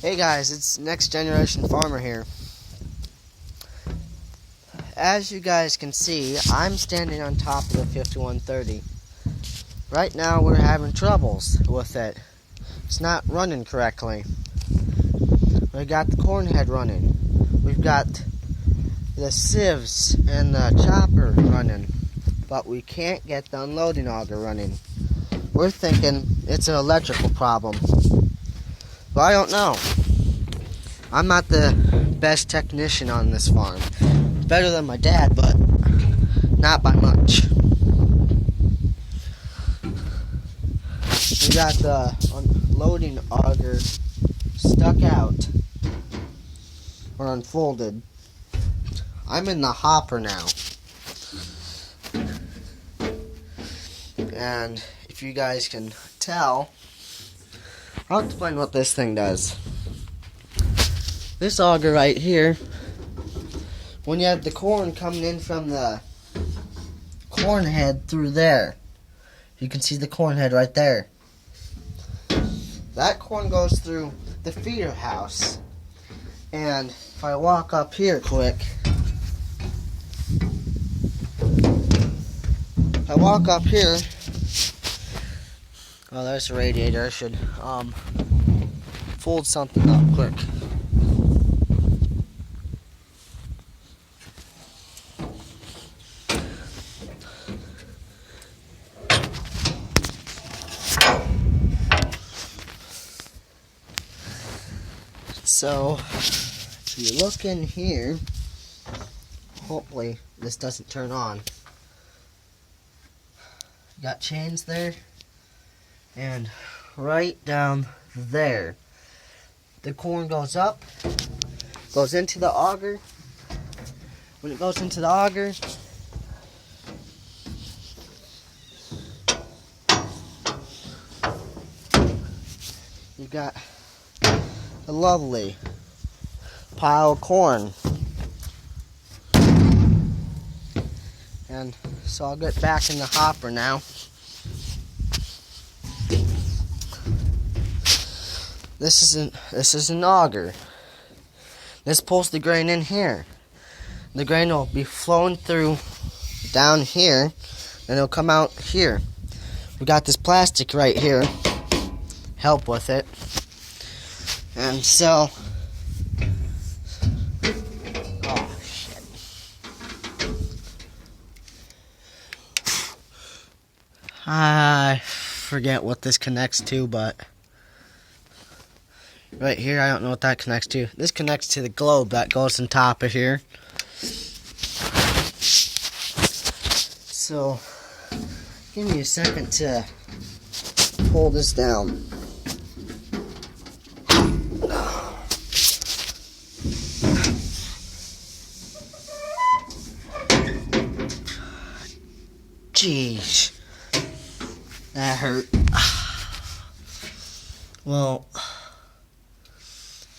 Hey guys, it's Next Generation Farmer here. As you guys can see, I'm standing on top of the 5130. Right now we're having troubles with it. It's not running correctly. We got the corn head running. We've got the sieves and the chopper running. But we can't get the unloading auger running. We're thinking it's an electrical problem. But I don't know. I'm not the best technician on this farm. Better than my dad, but not by much. We got the unloading auger stuck out or unfolded. I'm in the hopper now. And if you guys can tell, I'll explain what this thing does. This auger right here, when you have the corn coming in from the corn head through there, you can see the corn head right there. That corn goes through the feeder house. And if I walk up here quick, oh, there's the radiator. I should fold something up quick. So, if you look in here, hopefully this doesn't turn on. You got chains there, and right down there, the corn goes up, goes into the auger. When it goes into the auger, you got a lovely pile of corn. And so I'll get back in the hopper now. This is an auger. This pulls the grain in here. The grain will be flowing through down here, and it'll come out here. We got this plastic right here, help with it. And so, oh shit. I forget what this connects to, but right here, I don't know what that connects to. This connects to the globe that goes on top of here. So, give me a second to pull this down. Jeez, that hurt. Well,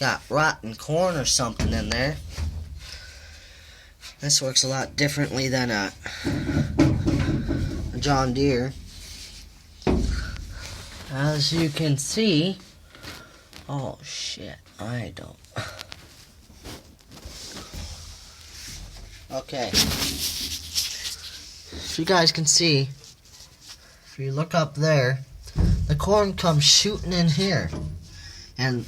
got rotten corn or something in there. This works a lot differently than a John Deere. As you can see, oh shit, I don't. Okay. If you guys can see, if you look up there, the corn comes shooting in here. And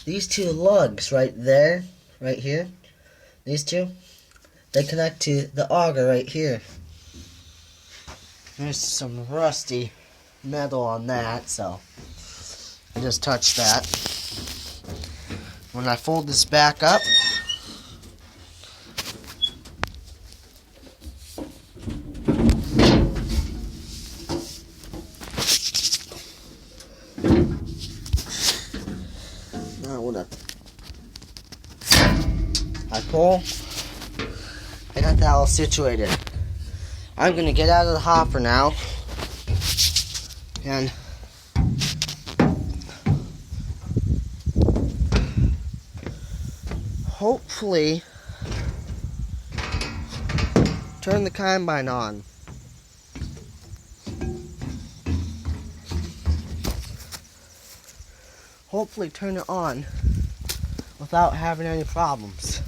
these two lugs right there, right here, these two, they connect to the auger right here. There's some rusty metal on that, so I just touched that. When I fold this back up, I pull, I got that all situated. I'm going to get out of the hopper now and hopefully turn the combine on. hopefully turn it on without having any problems.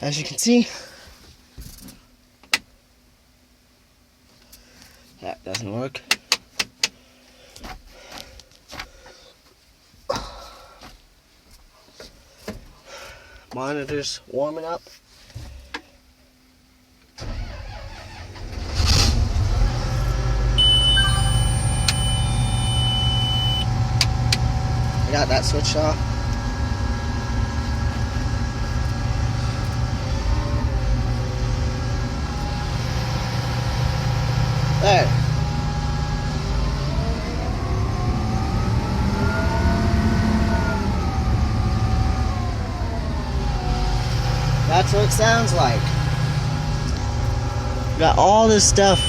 As you can see, that doesn't work. Monitor's warming up. I got that switched off. There. That's what it sounds like. Got all this stuff.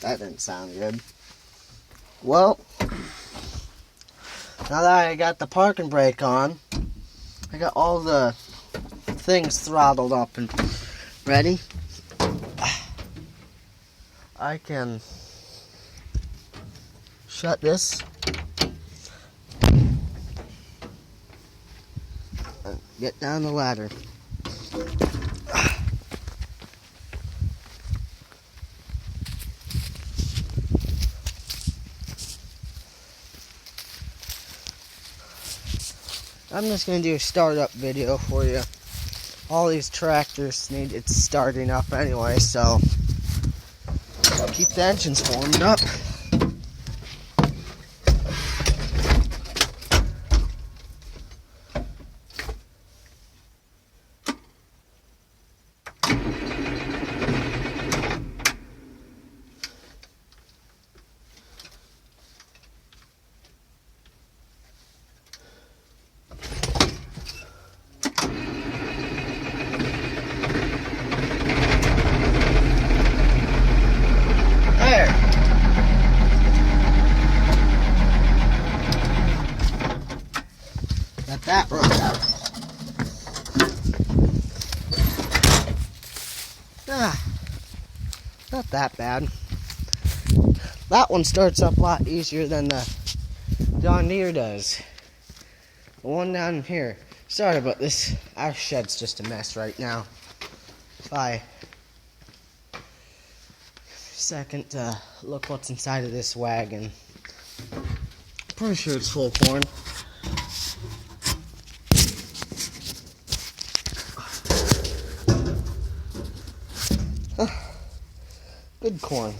That didn't sound good. Well, now that I got the parking brake on, I got all the things throttled up and ready. I can shut this and get down the ladder. I'm just going to do a startup video for you. All these tractors need it starting up anyway, so keep the engines warmed up. That broke out. Not that bad. That one starts up a lot easier than the John Deere does. The one down here. Sorry about this. Our shed's just a mess right now. Bye. Second, look what's inside of this wagon. Pretty sure it's full of corn. Good corn.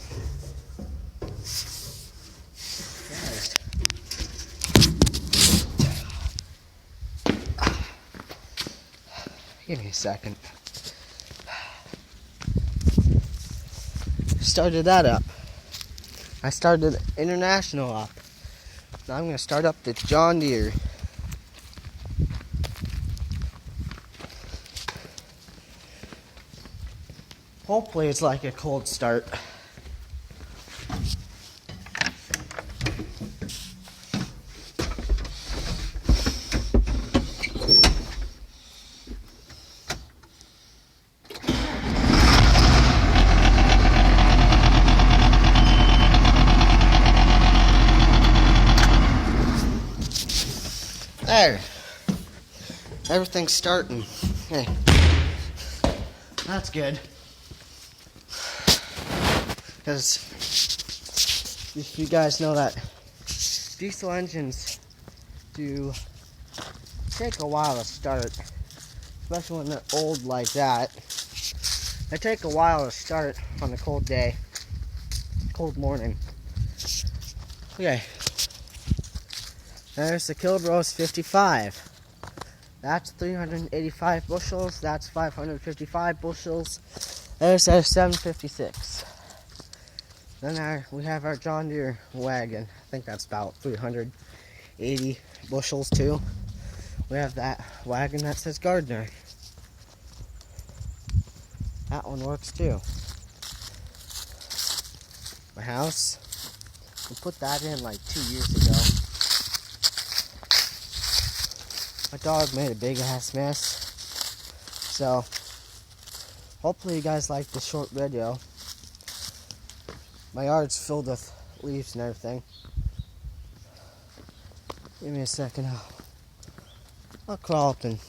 Give me a second. Started that up. I started the International up. Now I'm going to start up the John Deere. Hopefully it's like a cold start. There. Everything's starting. Hey. That's good. Because if you guys know that diesel engines do take a while to start, especially when they're old like that. They take a while to start on a cold day, cold morning. Okay, there's the Kilbros 55. That's 385 bushels. That's 555 bushels. There's our 756. Then we have our John Deere wagon. I think that's about 380 bushels too. We have that wagon that says gardener. That one works too. My house, we put that in like 2 years ago. My dog made a big ass mess. So, hopefully you guys like this short video. My yard's filled with leaves and everything. Give me a second. I'll crawl up and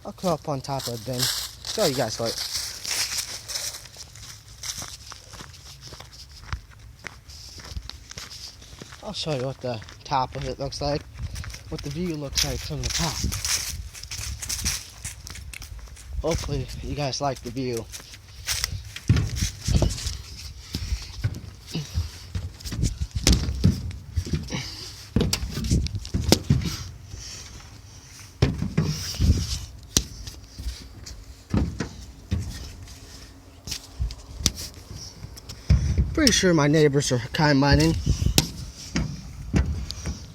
I'll crawl up on top of the bin. Show you guys what. I'll show you what the top of it looks like. What the view looks like from the top. Hopefully you guys like the view. Pretty sure my neighbors are kind minded.